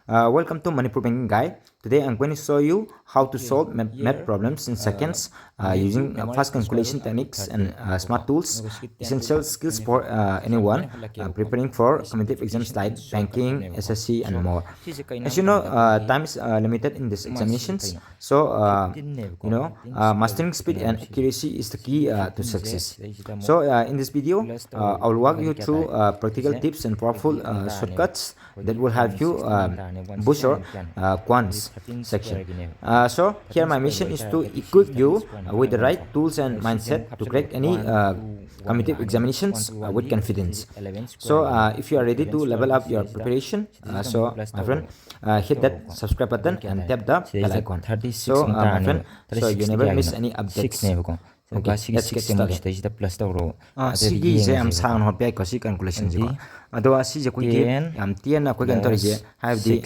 Welcome to Manipuri Banking Guide. Today I'm going to show you how to solve math problems in seconds using fast calculation techniques and smart tools. Essential skills for anyone preparing for competitive exams like banking, SSC, and more. As you know, time is limited in these examinations, so mastering speed and accuracy is the key to success. So in this video, I will walk you through practical tips and powerful shortcuts that will help you boost your quants section. So here my mission is to equip you with the right tools and mindset to crack any competitive examinations with confidence. So if you are ready to level up your preparation, so my friend, hit that subscribe button and tap the bell icon. So my friend, so you never miss any updates. Okay, let's get started. Sigi je am sang hot pai ko si calculation je ko ado asi je ko ge am tian na ko gan tori je have the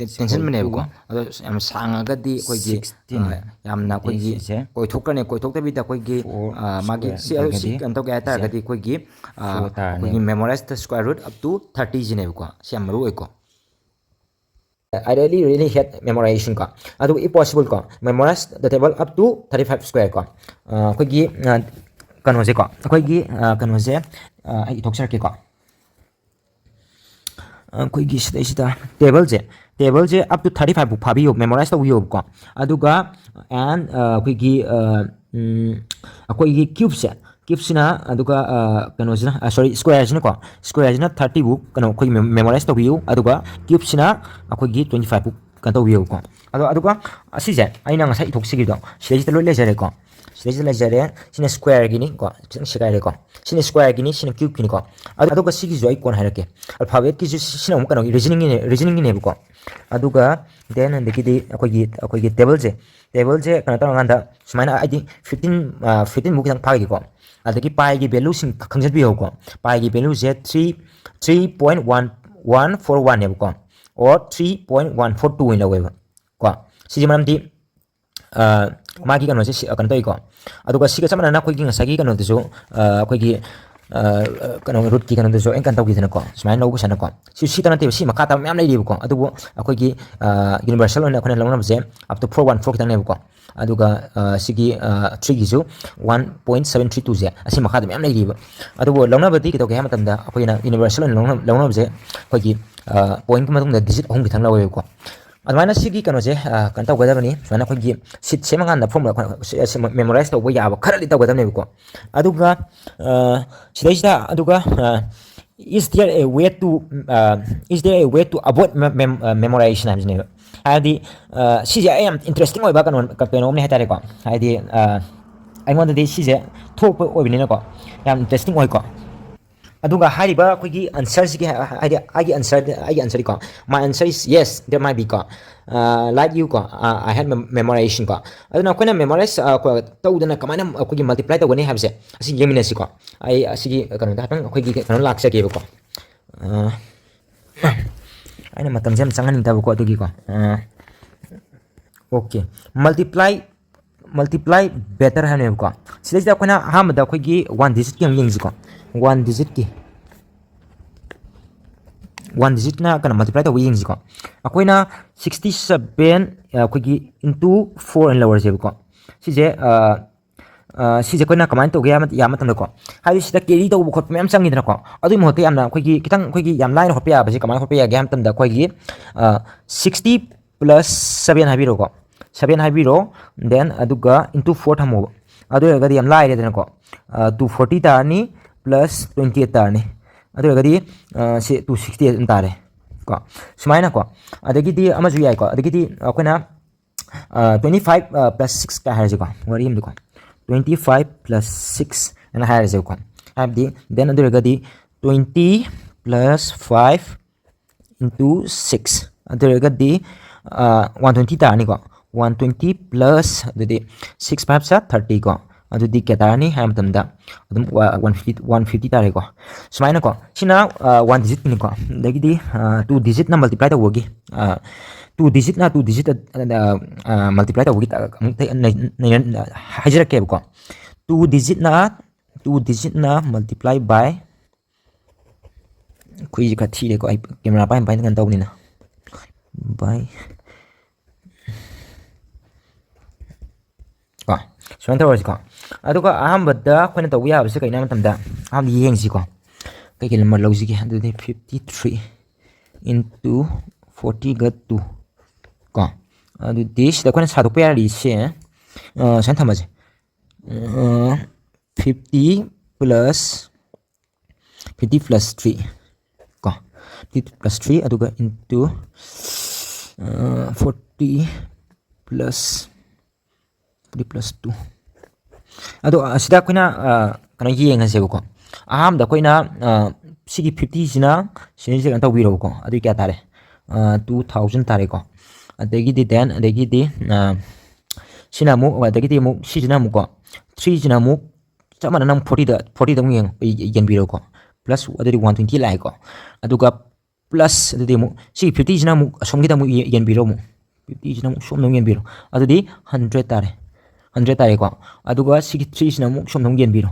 tension mane ko ado am sang ga di ko ge am na ko ge ko thok ne ko thok ta bi da ko ge magi si ado si kan to ga ta ga di ko ge memorize the square root up to 30 je ne ko si am ru ko I really hate memorization ka. Ado if possible ka memorize the table up to 35 square ka. Koi gi kano je ka. Koi gi kano je ai thok sar ke ka. Koi gi sida table je up to 35 bu phabi yo memorize to yo ka. Ado ga and koi gi cube se sina aduga kano sina sorry square sina ko square sina 30 bu kano koi memorize to view aduga cube sina akoi gi 25 bu kan to view ko aduga asi je aina nga sai thok sigi do stage to le jare ko stage le jare sina square gini ko sina square ko sina square gini sina cube gini ko aduga sigi jo icon hairake alphabet ki sina um kano reasoning ne bu ko aduga then and the akoi gi table je kana ta nganda sumaina I 15 bu kan phagi ko adagi pi gi value sing khangjan bi ho ko pi gi value je 3.1141 ne ko or 3.142 in lawe ko si manam di magi kano se kan to ko aduga siga samana na ko gi ngasagi kano de so ko gi kano root ki kano de so en kan to gi ko smai no ko sana ko si tan te si makata myam nei di ko adugo ko gi universal on ko long je up to 414 kitang ne ko aduga sigi 3 gi so 1.732 je asi makata myam nei di adugo long na bati ki to ge matam da ko ina universal on long na je ko gi point ki matung da digit hong kitang lawe ko adwana sigi kano je kan ta gada bani sona ko gi sit sema kan da formula memorize to bo ya ba kharali ta gada ne ko aduga sidai aduga is there a way to avoid memorization amjne adi si je am interesting oi ba kan ka penom ne hatare ko adi I want the si je thok oi bini ko am interesting oi ko aduga hariba kogi answer sigi agi answer ko my answer is yes there might be ko like you ko I had memorization ko aduna kona memorize ko tawdana kamana kogi multiply to gani habse asi yemina si ko ai asigi kanu da tan kogi kanu laksa ke ko aina matam jam sangan ta ko adugi ko okay multiply better hane ko sila da kona hamda kogi one digit ki yeng ko one digit na kana multiply to wings ko akoina 67 kogi into 4 and lower je ko si je koina comment to ga ya matam ko hali sida carry to ko mem sangi na ko adu mo te amna kogi kitang kogi yam line hopya ba je kaman hopya ga matam da kogi 60 plus 7 habiro ko 7 habiro then aduga into 4 thamo adu ga yam line de na ko 240 ta ni plus 28 tarni adu gadi se 260 tare ko sumaina ko adagi di amaju yai ko adagi di akona 25 plus 6 ka haje ko wari im ko 25 plus 6 and haje ko abdi then adu gadi 20 plus 5 into 6 adu gadi 120 tarni ko 120 plus adu 6 5 sa 30 ko adu di ketani ham tamda adum 150 tare ko sumaina ko sina 1 digit ni ko dagi di 2 digit na multiply ta wogi 2 digit multiply ta wogi hajra ke ko 2 digit na multiply by kui ka thi ko ai camera pa kan taw ni na by ko suman tawasi ko aduga ahambada khona tawu ya base kaina matamda am yengsi ko kai ke number lawsi ke adu 53 into 40 ga 2 ko adu this da khona sadu pa ri se san thamaje 50 plus 3 ko 50 plus 3 aduga into 40 plus 3 plus 2 ado asida koina kana yeng hase ko aham da koina sigi 50 sina sini je kan tawiro ko adu kya tare 2000 tare ko adegi di then adegi di sina mu adegi di mu sina mu ko 3 sina mu chamana nam 40 da mu yen biro ko plus adegi 120 lai ko aduga plus adegi mu sigi 50 sina mu somgi da mu yen biro mu 50 sina mu som no yen biro adudi 100 tare 100 tare ko aduga 63 sina mu som no yen biro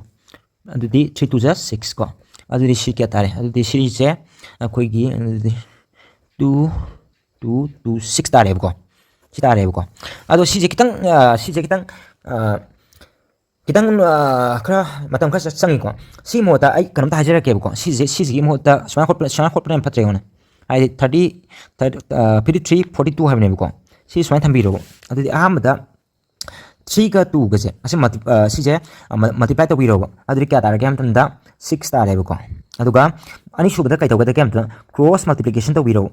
adudi 3 to 6 ko adudi si kya tare adudi series je akoi gi adudi 2 to 6 tare ko si tare ko ado si je kitang kra matam kha sangi ko si mota ai kanam ta hajara ke ko si gi mota shana khot plan patre ko na ai 53 42 have ne ko si shana thambi ro adudi ahamda 3 ga 2 ga je ase si je multiply to biro aduri kya tare gam tanda 6 tare ko aduga ani shubada kai to ga gam tanda cross multiplication to biro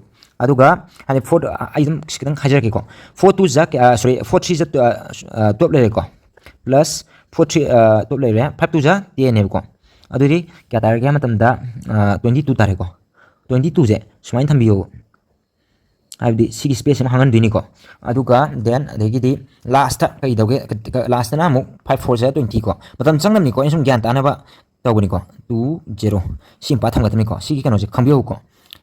aduga hani 4 item sikang hajar ke ko 4 2 za sorry 4 3 za top le ko plus 4 3 top le 5 2 za 10 ne ko aduri kya tare gam tanda 22 tare ko 22 je sumain thambiyo abdi sigi space ma hangan dini ko aduga then adegi di last kai doge last na mu 5 4 20 ko matam changnam ni ko insum gyan ta na ba tawni ko 2 0 sim pa thamga tami ko sigi kano je khambio ko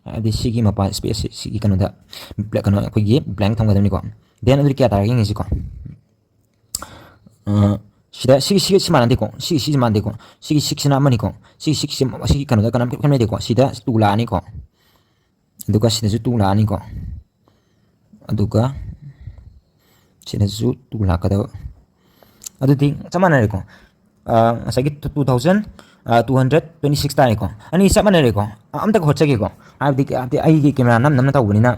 abdi sigi ma pa space sigi kano da black kano ko ye blank thamga tami ko then adri kya ta ring si ko sida sigi siman ande ko sigi man de ko sigi 6 na mani ko sigi kano da kanam kame de ko sida 2 la ni ko aduga sida 2 la ni ko aduga sina zu tu la kada adu ting samana re ko asagi 2226 ta ko ani samana re ko amta ko hochage ko abdi ai gi camera nam ta ubuni na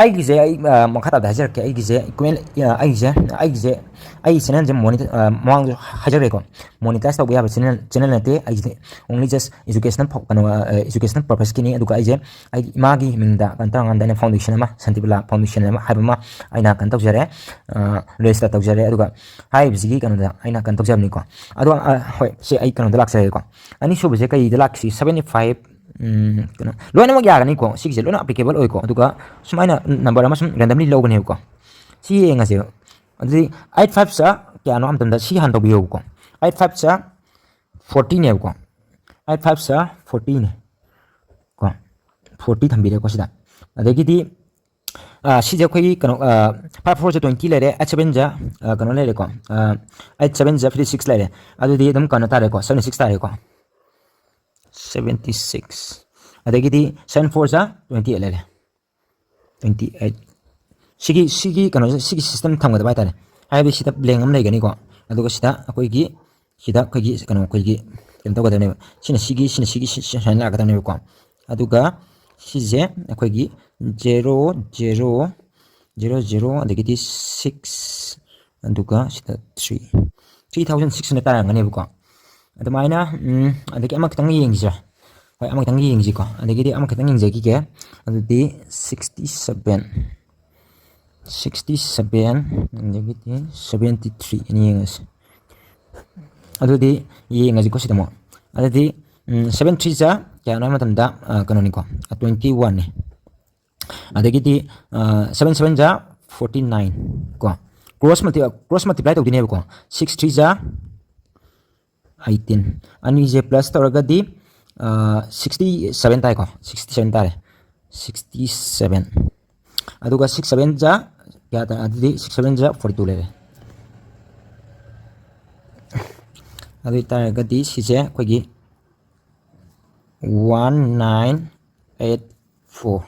ai gi je ai makhata da hajar ke ai gi je equal ai channel je monitor mong hajar re ko monetize ta buya channel na te ai only just educational educational purpose kini aduga ai je ai magi mingda kan ta nganda ne foundation ma santibla foundation ma habma aina kan ta jare register ta jare aduga hai bigi kan da aina kan ta jamni ko adu hoi se ai kan da lak ko ani shu je kai da lak 75 kana loina mag yaga ni ko sigi loina applicable oi ko aduga sumaina number ama sum randomly low ne ko si enga se adi 85 sa kya no am tam da si han to biyo ko 85 sa 14 ne ko 85 sa 14 ko 40 thambi re ko sida adegi di si je khoi kano 5 4 20 le re 7 ja kano le re ko 7 ja 56 le re adu di dum kano ta re ko 76 ta re ko 76 adegi di 7 4 ja 20 le re 28 sigi kano sigi system thamga da bai ta re ai bi sida blank am le gani ko adu ko sida akoi gi sida khoi gi kano khoi gi kem to ga ne sina sigi shan la ga ta ne ko aduga 시제 거기 0 0 0 0 adegi 6 anduga sida 3600 tarang ngane buko adamaina adegi amak tang yengja hoi amak tang yengji ko adegi amak tang yengje ki ke adudi 67 adegi 73 ni yengas adudi yengas ko sida mo adudi 73 ja kya na matamda kanoni ko 21 ne adegi di 77 ja 49 ko cross multiply to dine ko 63 ja 18 ani je plus toraga di 67 ta ko 67 ta re 67 aduga 67 ja kya ta adidi 67 ja 42 le adu ta ga di si je ko gi 1984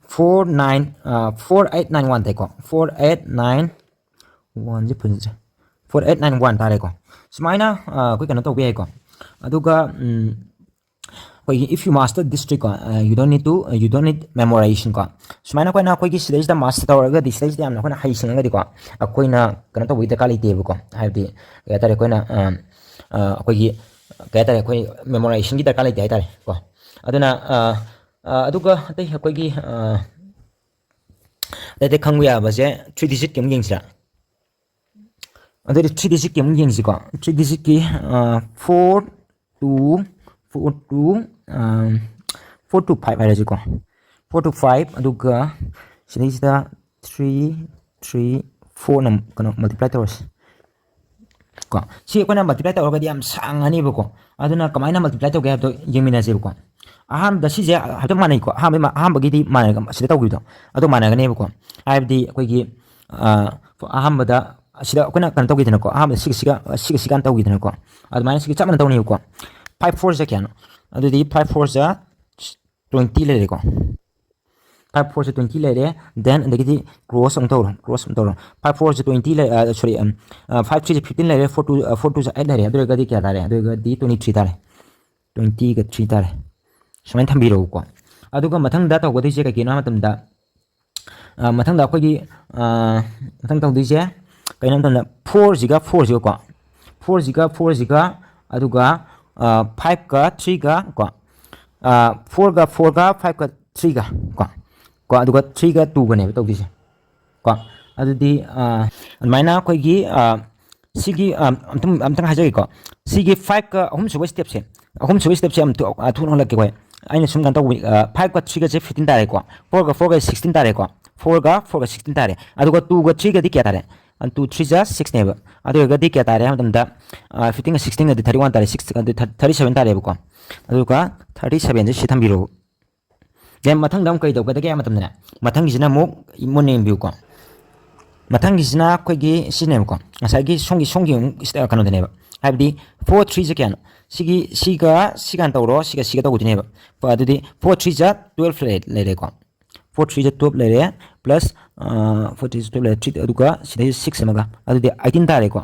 4891 tay ko 4891 ji phun je 4891 tare ko sumaina koi kana to bi ko aduga if you master this trick you don't need memorization ko sumaina ko na koi gi stage da master tawra di stage da amna ko na hai singa di ko koi na kana to bi da kali te ko ha di ya tare ko na koi gi ka tare koi memorization gi da kali te tare ko aduna aduga tai koi giได้ขังวิอาบะเจ้ 3 digit เกมยิงสิละอันนี้ 3 digit เกมยิงสิก็3 digit กี่4 2 4 2 4 to 5อะไรสิก็4 to 5อันดูก็สิ่งที่จะ3 3 4นำกัน multiply ตัวก็สิ่งที่คนนั้น multiply ตัวก็ดีอ่ะสังอันนี้บุก็อันนั้นก็ไม่น่า multiply ตัวแกตัวยังมีน่าสิบุก็ahamda sije hado manai ko ahamba gidi manai ga sida tawgido ado manai ga ne ko aibdi koi gi ahamba sida kona kan tawgidina ko ahamba siga kan tawgidina ko ado manai siga chamana tawni ko 5 4 ja kyan ado di 5 4 ja 20 le ko 5 4 ja 20 le then ndagi cross ang tawro 5 4 ja 20 le sorry 5 3 ja 15 le 4 2 ja 8 le ado ga di kya tare ado ga di 23 tare 20 ga 3 tare sumain thambiro ko aduga mathang da taw godi je ka kina matam da mathang da khoi gi mathang taw di je kainam tam da 4 jiga 4 jiga ko 4 jiga aduga 5 ka 3 ga ko 4 ga 5 ga 3 ga ko aduga 3 ga 2 ga ne taw di je ko adudi maina khoi gi sigi amtang hajai ko sigi 5 ka hum suba step se am to thun hol ke ko aina sum kan to 5 ga 3 ga 15 tare ko 4 ga 16 tare ko 4 ga 16 tare aduga 2 ga 3 ga di kya tare and 2 3 ja 6 ne ba aduga di kya tare am da 15 ga 16 ga 31 tare 6 ga 37 tare ko aduga 37 je si thambiro then mathang dam kai do ga da matam na mathang gi na mo monem bi ko mathang gi na khoi gi sinem ko asa gi songi sta kanu de ne ba habdi 4 3 je kyan siga sigan tawro siga tawgudine ba pa adudi 4 3 ja 12 le ko 4 3 ja 12 le plus 4 3 12 le 3 aduga sida 6 maga adudi 18 tare ko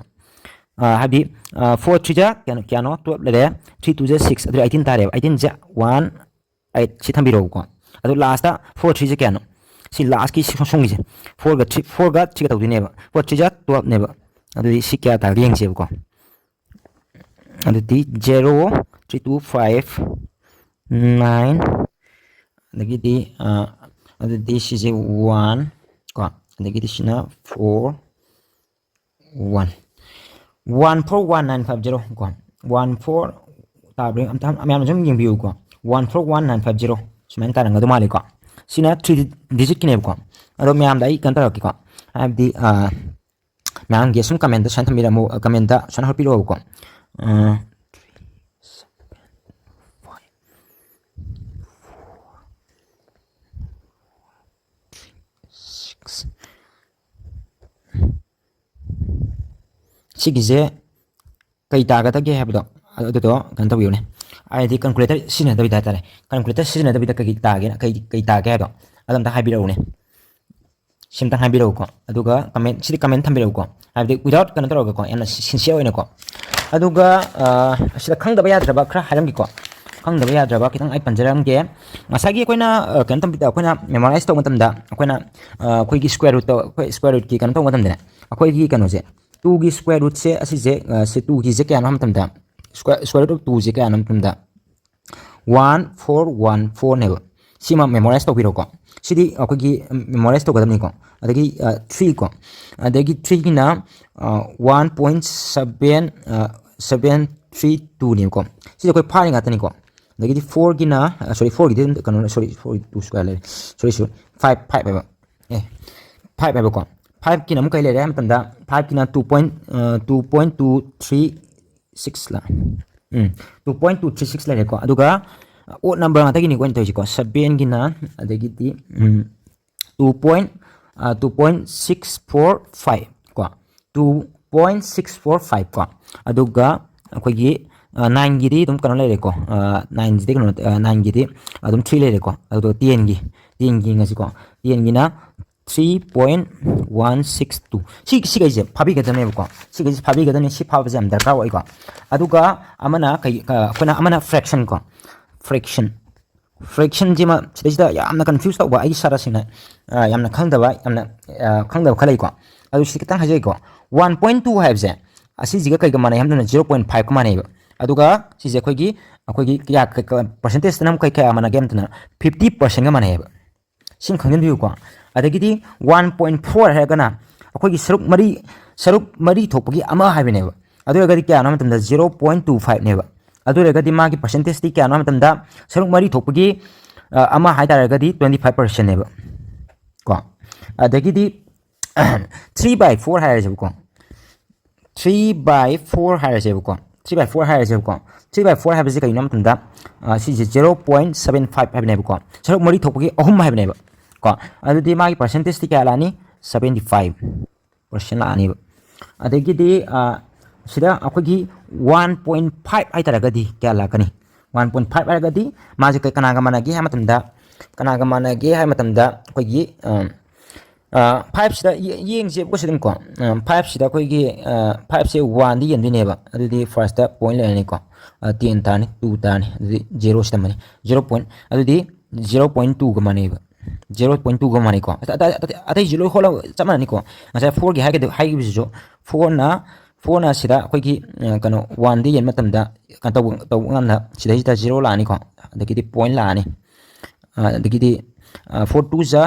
habdi 4 3 ja kyano 12 le 3 2 ja 6 adudi 18 tare 18 ja 1 8 si thambiro ko adu last 4 3 ja kyano si last ki songi je 4 ga 3 ga tawdine ba 4 3 ja 12 ne ba adudi si kya ta rieng je ko adudi 0 3 2 5 9 lagi di adudi si 1 ko lagi di sina 4 1 141950 ko 14 tabring am jam yeng view ko 141950 semen kan ngado mali ko sina 3 digit kine ko ado me am dai kan ta ko abdi mang gesum comment san thamira mo comment da san hopiro ko 3 7 5 4 sigize kai ta ga ta ge habdo ado kan ta ne ai di calculator sina da bida tare calculator sina da bida kai ta ge kai ta ge do adam ta habiro ne simta habiro ko aduga comment thambiro ko ai di without kan ta ro ko ena sincere ne ko aduga asida khang da ba yadra ba khra haram gi ko khang da ba yadra ba kitang ai panjaram ge masagi koina kan tam bida koina memorize to matam da koina koi gi square root ki kan to matam da koi gi kan je 2 gi square root se asi je se 2 gi je kan ham tam da square root of 2 je kan ham tam da 1414 ne sima memorize to biro ko sidi ko gi memorize to gadam ni ko adagi 3 ko adagi 3 gi na 1.732 ni ko sidi ko phani ngata ni ko adagi 4 gi na sorry 4 gi den kan sorry 2 square le sorry 5 ba 5 ba ko 5 ki nam kai le ram tanda 5 ki na 2.236 la 2.236 le ko aduga odd number ngata gi ni ko into ko 7 gi na adagi di 2.645 ko 2.645 ko aduga akhoi gi 9 gidi dum kano le ko 9 gidi kano 9 gidi dum 3 le ko ado 10 gi ngasi ko 10 gi na 3.162 si ga je phabi ga dane ko si ga phabi ga dane si phaba jam dar ka wai ko aduga amana kai kona amana fraction ko fraction jima sidida yamna confuse tawba ai sara sina yamna khangdaba khalai ko adu si kitang hajai ko 1.2 haibje asi jiga kai ga mana yamna 0.5 ka mana ba aduga si je khoigi ya percentage tanam kai kai amana game tana 50% ga mana ba sim khangin biu ko adagidi 1.4 ha gana akoigi saruk mari thopagi ama haibine ba adu ga kya nam tamda 0.25 ne ba adu ga di ma gi percentage ti kya nam tamda saruk mari thopagi ama haidar ga di 25% ne ba ko adagidi 3/4 ha je ko 3/4 ha je ko 3/4 ha je ko 3/4 ha je kai nam tamda si 0.75 haibine ba ko saruk mari thopagi ahum haibine ba ko adudi magi percentage ti kya lani 75% lani ba adagidi sida akogi 1.5 ai taragadi kya lakani 1.5 aragadi maji kai kana ga managi ha matamda akogi 5 sida yeng je ko sidin ko 5 sida akogi 5 se 1 di yendi neba adudi first point le ni ko 10 tani 2 tani adudi 0 sida mani 0 point adudi 0.2 ga mani ba 0.2 ga mani ko atai jilo hola chamana ni ko asa 4 gi hagi bijo 4 na sida akogi kano 1 di yen matamda kan taw ngana sida 0 la ni ko adagi point la ni adagi 42 za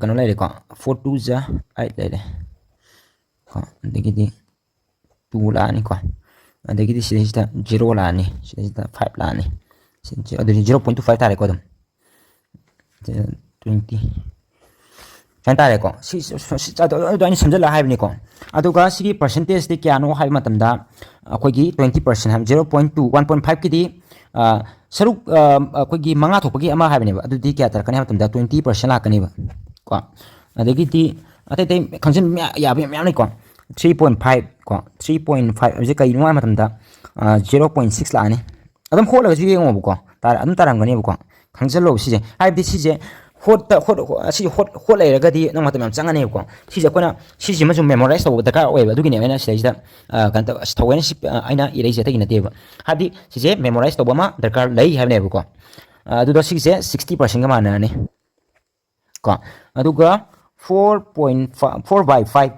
kano lai ko 42 za 8 lai ko adagi 2 la ni ko adagi sida 0 la ni sida 5 la ni adagi 0.25 tare ko dum 20 kan tare ko si ado ani samjala haibni ko aduga sigi percentage de kya no haib matamda akogi 20% ham 0.2 1.5 ki di saruk akogi manga thopagi ama haibni ba adudi kya tar kan matamda 20% la kani ba ko adagi ti atai khangsin ya ya ni ko 3.5 ko 3.5 je kai no matamda 0.6 la ni adam khola ji yengo ko tar adam tarang gani ba ko khangjalo si je haibdi si je hot lai ragadi nang matam changane ko si kona si ji majum memorize to daka oi ba dugine aina sida kan ta thawena si aina irei je tagina teba hadi si je memorize to bama daka lai habne ko adu do si je 60% ga mana ne ko aduga 4.5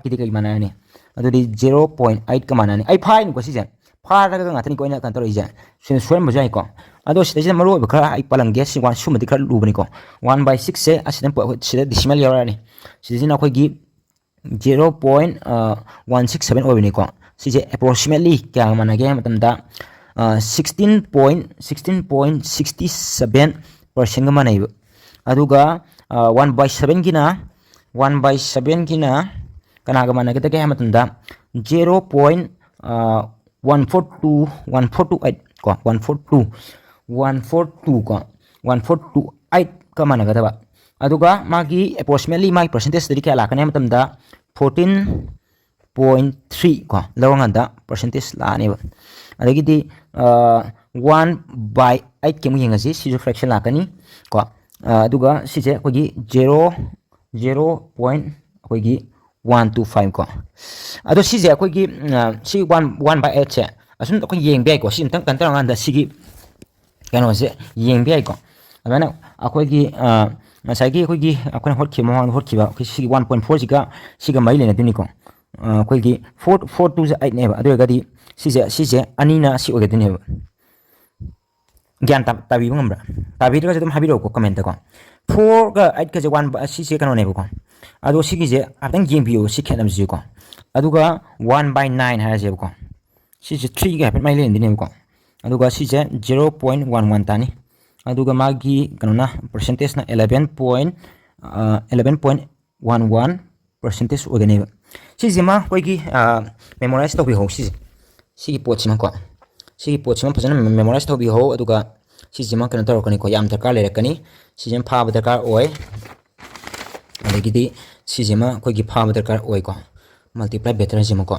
kidi kai mana ne adu di 0.8 ka mana ne ai fine ko si je phara ga ngathani ko ina kan to ija sin swem bajai ko ado sida maro ba kha ai palang gas si wan sum dikha lubani ko 1/6 se asidan sida decimal yorani sidina ko gi 0.167 obini ko sije approximately kya mana ge matamda 16.67% ga manai aduga 1/7 gina 1/7 gina kana ga mana ge ta ge matamda 0.1428 ko 142 ko 148 ka mana ga ba aduga magi approximately magi percentage dari kala kan matamda 14.3 ko lawanga da percentage la ne ba adagi di 1/8 ke mu yengasi si fraction la kani ko aduga si je ko gi 0.125 ko ado si je ko gi si 1/8 che asun ko yeng be ko sim tang kan tang anda sigi kano se yeng be ko amana akogi masagi akogi akona hot khimo ba sigi 1.4 siga mai le na dini ko akogi 428 ne ba ado ga di sije anina si oga dini ba gyan tabi ngambra tabi ga jadum habiro ko comment ko 4 ga 8 ga je 1 si kano ne ko ado sigi je apang yeng biyo si khenam ji ko aduga 1/9 ha je ko sije 3 ga mai le dini ko aduga sije 0.11 tani aduga magi kanona percentage na 11.11 percentage ogane sije ma koigi memorize to bi ho sigi pochima ko sigi pochima phajana memorize to bi ho aduga sije ma kana tor kani ko yam dakar le rakani sije pha ba dakar oi adagidi sije ma koigi pha ba dakar oi ko multiply better jima ko